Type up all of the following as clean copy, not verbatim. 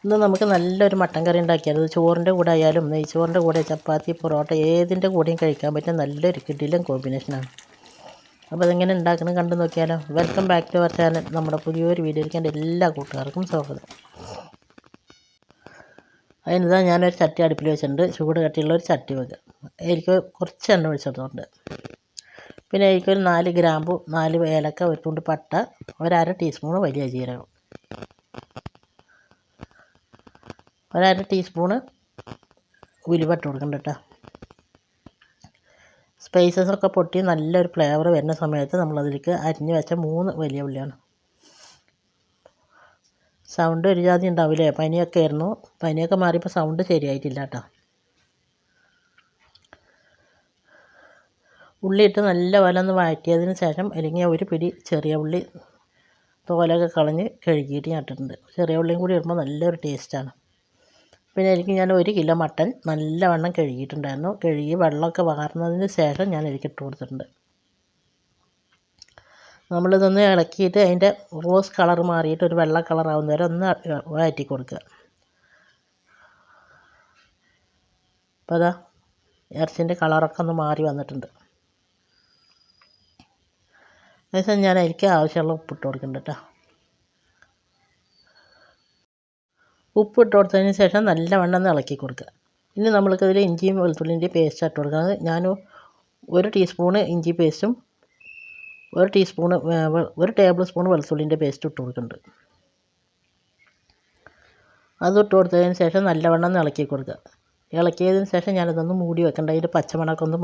ഇന്ന് നമുക്ക് നല്ലൊരു മട്ടൻ കറി ഉണ്ടാക്കിയാൽ ചോറിൻ്റെ കൂടെ ആയാലും നെയ്ച്ചോറിൻ്റെ കൂടെ ചപ്പാത്തി പൊറോട്ട ഏതിൻ്റെ കൂടെയും കഴിക്കാൻ പറ്റിയ നല്ലൊരു കിടിലൻ കോമ്പിനേഷനാണ്. അപ്പോൾ അതെങ്ങനെ ഉണ്ടാക്കണം കണ്ടു നോക്കിയാലോ. Welcome back to our channel. നമ്മുടെ പുതിയൊരു വീഡിയോയിലേക്ക് എൻ്റെ എല്ലാ കൂട്ടുകാർക്കും സ്വാഗതം. അതിനിതാ ഞാനൊരു ചട്ടി അടുപ്പിൽ വെച്ചിട്ടുണ്ട്. ചൂട് കട്ടിയുള്ള ഒരു ചട്ടി വെക്കുക. എനിക്ക് കുറച്ച് എണ്ണ ഒഴിച്ചിട്ടുണ്ട്. പിന്നെ എനിക്കൊരു 4 ഗ്രാമ്പു, 4 ഏലക്ക, ഒരു തുണ്ട് പട്ട, ഒരു അര ടീസ്പൂണ് വലിയ ജീരകം, ഒരു അര ടീസ്പൂണ് ഉലുവ ഇട്ട് കൊടുക്കണ്ട കേട്ടോ. സ്പൈസസൊക്കെ പൊട്ടി നല്ലൊരു ഫ്ലേവർ വരുന്ന സമയത്ത് നമ്മളതിലേക്ക് അരിഞ്ഞ് വെച്ച 3 വലിയ ഉള്ളിയാണ്. സൗണ്ട് ഒരു ജാതി ഉണ്ടാവില്ലേ, പനിയൊക്കെ ആയിരുന്നു. പനിയൊക്കെ മാറിയപ്പോൾ സൗണ്ട് ശരിയായിട്ടില്ല കേട്ടോ. ഉള്ളി ഇട്ട് നല്ല പോലെ ഒന്ന് വഴറ്റിയതിന് ശേഷം അല്ലെങ്കിൽ ഒരു പിടി ചെറിയ ഉള്ളി തോലൊക്കെ കളഞ്ഞ് കഴുകിയിട്ട് ഞാൻ ഇട്ടിട്ടുണ്ട്. ചെറിയ ഉള്ളിയും കൂടി ഇടുമ്പോൾ നല്ലൊരു ടേസ്റ്റാണ്. പിന്നെ എനിക്ക് ഞാൻ 1 കിലോ മട്ടൻ നല്ലവണ്ണം കഴുകിയിട്ടുണ്ടായിരുന്നു. കഴുകി വെള്ളമൊക്കെ വാർന്നതിന് ശേഷം ഞാൻ ഇട്ട് കൊടുത്തിട്ടുണ്ട്. നമ്മളിതൊന്ന് ഇളക്കിയിട്ട് അതിൻ്റെ റോസ് കളർ മാറിയിട്ട് ഒരു വെള്ള കളറാവുന്ന വരെ ഒന്ന് വഴറ്റി കൊടുക്കുക. അപ്പോൾ അതാ ഇറച്ചിൻ്റെ കളറൊക്കെ ഒന്ന് മാറി വന്നിട്ടുണ്ട്. അതിനുശേഷം ഞാൻ അതിലേക്ക് ആവശ്യമുള്ള ഉപ്പിട്ട് കൊടുക്കുന്നുണ്ട് കേട്ടോ. ഉപ്പിട്ട് കൊടുത്തതിന് ശേഷം നല്ലവണ്ണം ഇളക്കി കൊടുക്കുക. ഇനി നമ്മൾക്കതിൽ ഇഞ്ചിയും വെളുത്തുള്ളിൻ്റെയും പേസ്റ്റ് ഇട്ട് കൊടുക്കുന്നത്. ഞാൻ 1 ടീസ്പൂണ് ഇഞ്ചി പേസ്റ്റും 1 ടേബിൾ സ്പൂൺ വെളുത്തുള്ളിൻ്റെ പേസ്റ്റ് ഇട്ട് കൊടുക്കുന്നുണ്ട്. അതിട്ട് കൊടുത്തതിന് ശേഷം നല്ലവണ്ണം ഇളക്കി കൊടുക്കുക. ഇളക്കിയതിന് ശേഷം ഞാനിതൊന്ന് മൂടി വെക്കേണ്ട. അതിൻ്റെ പച്ചമണമൊക്കെ ഒന്ന്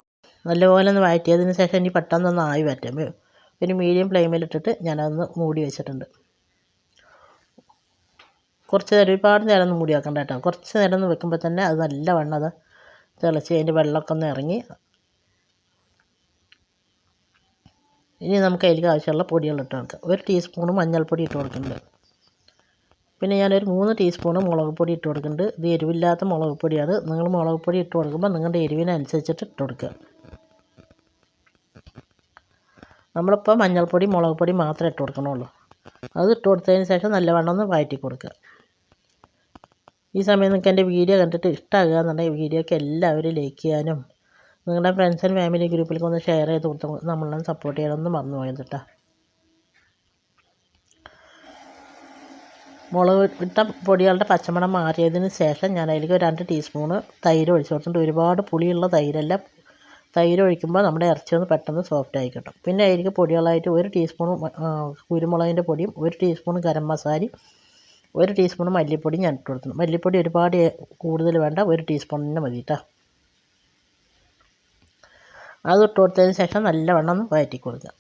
നല്ലപോലെ ഒന്ന് വഴറ്റിയതിന് ശേഷം ഇനി പെട്ടെന്നൊന്ന് ആയി വരട്ടെ. ഒരു മീഡിയം ഫ്ലെയിമിലിട്ടിട്ട് ഞാനതൊന്ന് മൂടി വെച്ചിട്ടുണ്ട്. കുറച്ച് നേരം, ഒരുപാട് നേരം ഒന്ന് മൂടി വെക്കണ്ട കേട്ടോ. കുറച്ച് നേരം ഒന്ന് വെക്കുമ്പോൾ തന്നെ അത് നല്ലവണ്ണം അത് തിളച്ച് അതിൻ്റെ വെള്ളമൊക്കെ ഒന്ന് ഇറങ്ങി. ഇനി നമുക്ക് അതിലേക്ക് ആവശ്യമുള്ള പൊടികൾ ഇട്ട് കൊടുക്കാം. 1 ടീസ്പൂണ് മഞ്ഞൾപ്പൊടി ഇട്ട് കൊടുക്കുന്നുണ്ട്. പിന്നെ ഞാനൊരു 3 ടീസ്പൂണ് മുളക് പൊടി ഇട്ട് കൊടുക്കുന്നുണ്ട്. ഇത് എരിവില്ലാത്ത മുളക് പൊടിയാണ്. നിങ്ങൾ മുളക് പൊടി ഇട്ട് കൊടുക്കുമ്പോൾ നിങ്ങളുടെ എരിവിനനുസരിച്ചിട്ട് ഇട്ട് കൊടുക്കുക. നമ്മളിപ്പോൾ മഞ്ഞൾപ്പൊടി മുളക് പൊടി മാത്രമേ ഇട്ട് കൊടുക്കണുള്ളൂ. അത് ഇട്ട് കൊടുത്തതിന് ശേഷം നല്ലവണ്ണം ഒന്ന് വഴറ്റി കൊടുക്കുക. ഈ സമയം നിങ്ങൾക്ക് എൻ്റെ വീഡിയോ കണ്ടിട്ട് ഇഷ്ടമാകുക എന്നുണ്ടെങ്കിൽ വീഡിയോക്ക് എല്ലാവരും ലൈക്ക് ചെയ്യാനും നിങ്ങളുടെ ഫ്രണ്ട്സ് ആൻഡ് ഫാമിലി ഗ്രൂപ്പിലേക്ക് ഒന്ന് ഷെയർ ചെയ്ത് കൊടുത്ത് നമ്മളെ സപ്പോർട്ട് ചെയ്യണമെന്ന് മറന്നു പോയത് കേട്ടോ. മുളക് ഇട്ട പൊടികളുടെ പച്ചമണം മാറിയതിന് ശേഷം ഞാൻ അതിലേക്ക് 2 ടീസ്പൂണ് തൈര് ഒഴിച്ച് കൊടുത്തിട്ടുണ്ട്. ഒരുപാട് പുളിയുള്ള തൈരല്ല. തൈര് ഒഴിക്കുമ്പോൾ നമ്മുടെ ഇറച്ചി ഒന്ന് പെട്ടെന്ന് സോഫ്റ്റായി കിട്ടും. പിന്നെ അതിലേക്ക് പൊടികളായിട്ട് 1 ടീസ്പൂൺ കുരുമുളകിൻ്റെ പൊടിയും 1 ടീസ്പൂൺ ഗരം മസാലയും 1 ടീസ്പൂൺ മല്ലിപ്പൊടി ഞാൻ ഇട്ട് കൊടുത്തു. മല്ലിപ്പൊടി ഒരുപാട് കൂടുതൽ വേണ്ട, 1 ടീസ്പൂൺ തന്നെ മതി കേട്ടോ. അത് ഇട്ട് കൊടുത്തതിന് ശേഷം നല്ലവണ്ണം ഒന്ന് വഴറ്റി കൊടുക്കുക.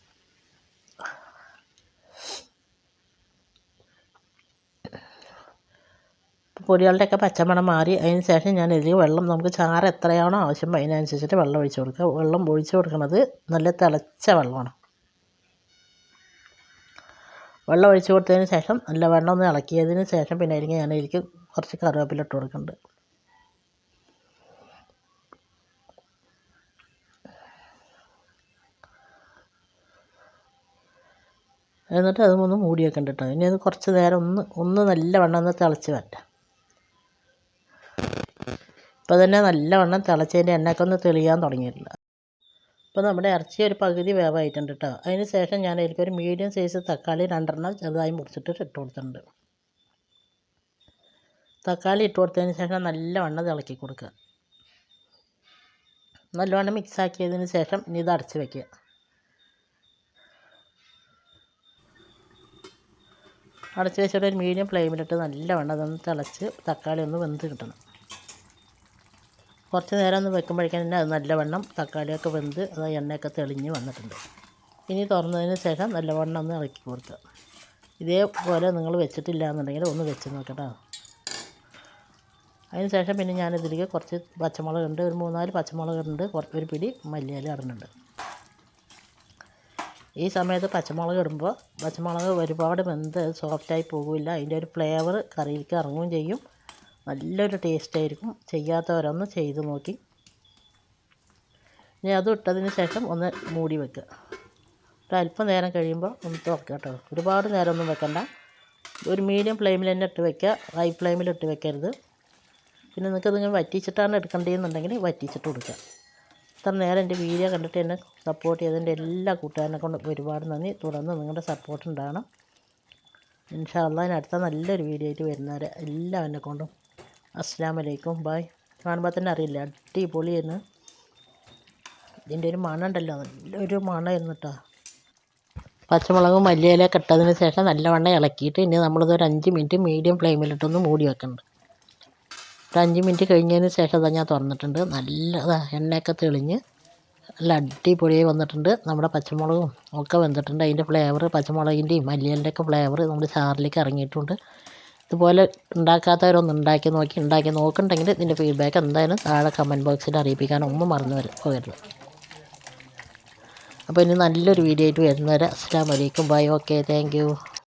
പൊടികളുടെയൊക്കെ പച്ചമണം മാറി അതിന് ശേഷം ഞാൻ ഇതിലേക്ക് വെള്ളം, നമുക്ക് ചാറ് എത്രയാണോ ആവശ്യം അതിനനുസരിച്ചിട്ട് വെള്ളം ഒഴിച്ച് കൊടുക്കുക. വെള്ളം ഒഴിച്ച് കൊടുക്കുന്നത് നല്ല തിളച്ച വെള്ളമാണ്. വെള്ളം ഒഴിച്ച് കൊടുത്തതിന് ശേഷം നല്ല വെള്ളം ഒന്ന് ഇളക്കിയതിന് ശേഷം പിന്നെ അതിലേക്ക് ഞാൻ ഇതിലേക്ക് കുറച്ച് കറിവേപ്പില ഇട്ട് കൊടുക്കുന്നുണ്ട്. എന്നിട്ട് അതൊന്ന് മൂടി വെക്കണ്ട കേട്ടോ. ഇനി അത് കുറച്ച് നേരം ഒന്ന് നല്ലവണ്ണം ഒന്ന് തിളച്ച് വരട്ടെ. ഇപ്പോൾ തന്നെ നല്ലവണ്ണം തിളച്ചതിൻ്റെ എണ്ണയൊക്കെ ഒന്ന് തെളിയാൻ തുടങ്ങിയിട്ടില്ല. അപ്പോൾ നമ്മുടെ ഇറച്ചി ഒരു പകുതി വേവായിട്ടുണ്ട് കേട്ടോ. അതിന് ശേഷം ഞാൻ അതിലേക്ക് ഒരു മീഡിയം സൈസ് തക്കാളി 2 ചെറുതായി മുറിച്ചിട്ട് ഇട്ട് കൊടുത്തിട്ടുണ്ട്. തക്കാളി ഇട്ട് കൊടുത്തതിന് ശേഷം നല്ലവണ്ണം ഇളക്കി കൊടുക്കുക. നല്ലവണ്ണം മിക്സാക്കിയതിന് ശേഷം ഇനി ഇത് അടച്ച് വയ്ക്കുക. അടച്ച് വെച്ചിട്ട് ഒരു മീഡിയം ഫ്ലെയിമിലിട്ട് നല്ലവണ്ണം അതൊന്ന് തിളച്ച് തക്കാളി ഒന്ന് വെന്ത് കിട്ടണം. കുറച്ച് നേരം ഒന്ന് വെക്കുമ്പോഴേക്കും തന്നെ അത് നല്ലവണ്ണം തക്കാളിയൊക്കെ വെന്ത് അത് എണ്ണയൊക്കെ തെളിഞ്ഞ് വന്നിട്ടുണ്ട്. ഇനി തുറന്നതിന് ശേഷം നല്ലവണ്ണം ഒന്ന് ഇളക്കി കൊടുക്കുക. ഇതേപോലെ നിങ്ങൾ വെച്ചിട്ടില്ല എന്നുണ്ടെങ്കിൽ ഒന്ന് വെച്ച് നോക്കട്ടോ. അതിന് ശേഷം പിന്നെ ഞാനിതിലേക്ക് കുറച്ച് പച്ചമുളകുണ്ട്, ഒരു 3-4 പച്ചമുളകുണ്ട്, ഒരു പിടി മല്ലിയില ഇടുന്നുണ്ട്. ഈ സമയത്ത് പച്ചമുളക് ഇടുമ്പോൾ പച്ചമുളക് ഒരുപാട് വെന്ത് സോഫ്റ്റായി പോകില്ല. അതിൻ്റെ ഒരു ഫ്ലേവർ കറിയിലേക്ക് ഇറങ്ങുകയും ചെയ്യും. നല്ലൊരു ടേസ്റ്റ് ആയിരിക്കും. ചെയ്യാത്തവരൊന്ന് ചെയ്ത് നോക്കി. ഇനി അത് ഇട്ടതിന് ശേഷം ഒന്ന് മൂടി വെക്കുക. ഒരല്പം നേരം കഴിയുമ്പോൾ ഒന്ന് തുറക്കുക കേട്ടോ. ഒരുപാട് നേരമൊന്നും വെക്കണ്ട. ഒരു മീഡിയം ഫ്ലെയിമിൽ തന്നെ ഇട്ട് വയ്ക്കുക, ഹൈ ഫ്ലെയിമിൽ ഇട്ട് വെക്കരുത്. പിന്നെ നിങ്ങൾക്ക് നിങ്ങൾ വറ്റിച്ചിട്ടാണ് എടുക്കേണ്ടതെന്നുണ്ടെങ്കിൽ വറ്റിച്ചിട്ട് കൊടുക്കുക. ഇത്ര നേരം എൻ്റെ വീഡിയോ കണ്ടിട്ട് എന്നെ സപ്പോർട്ട് ചെയ്തതിൻ്റെ എല്ലാ കൂട്ടുകാരനെ കൊണ്ട് ഒരുപാട് നന്ദി. തുടർന്ന് നിങ്ങളുടെ സപ്പോർട്ട് ഉണ്ടാകണം. ഇൻഷാ അള്ളാഹ് അടുത്ത നല്ലൊരു വീഡിയോ ആയിട്ട് വരുന്നവരെ എല്ലാവരെ കൊണ്ടും അസ്സലാമു അലൈക്കും, ബായ്. കാണുമ്പോൾ തന്നെ അറിയില്ല, അടിപൊളിയെന്ന്. ഇതിൻ്റെ ഒരു മണം ഉണ്ടല്ലോ, നല്ലൊരു മണമായിരുന്നു കേട്ടോ. പച്ചമുളകും മല്ലിയിലയൊക്കെ ഇട്ടതിന് ശേഷം നല്ലവണ്ണം ഇളക്കിയിട്ട് ഇനി നമ്മളിതൊരു 5 മിനിറ്റ് മീഡിയം ഫ്ലെയിമിലിട്ടൊന്ന് മൂടി വെക്കുന്നുണ്ട്. ഒരു 5 മിനിറ്റ് കഴിഞ്ഞതിന് ശേഷം ഇതാ ഞാൻ തുറന്നിട്ടുണ്ട്. നല്ല എണ്ണയൊക്കെ തെളിഞ്ഞ് നല്ല അടിപൊളിയായി വന്നിട്ടുണ്ട്. നമ്മുടെ പച്ചമുളകും ഒക്കെ വെന്തിട്ടുണ്ട്. അതിൻ്റെ ഫ്ലേവർ, പച്ചമുളകിൻ്റെയും മല്ലിയിലിൻ്റെ ഒക്കെ ഫ്ലേവർ നമ്മുടെ ചാറിലേക്ക് ഇറങ്ങിയിട്ടുണ്ട്. ഇതുപോലെ ഉണ്ടാക്കാത്തവരൊന്ന് ഉണ്ടാക്കി നോക്കുന്നുണ്ടെങ്കിൽ ഇതിൻ്റെ ഫീഡ്ബാക്ക് എന്തായാലും താഴെ കമൻറ്റ് ബോക്സിൽ അറിയിപ്പിക്കാനൊന്നും മറന്നു പോകരുത്. അപ്പോൾ ഇനി നല്ലൊരു വീഡിയോ ആയിട്ട് വരുന്നവരെ അസ്സലാമു അലൈക്കും, ബൈ. Okay, thank you.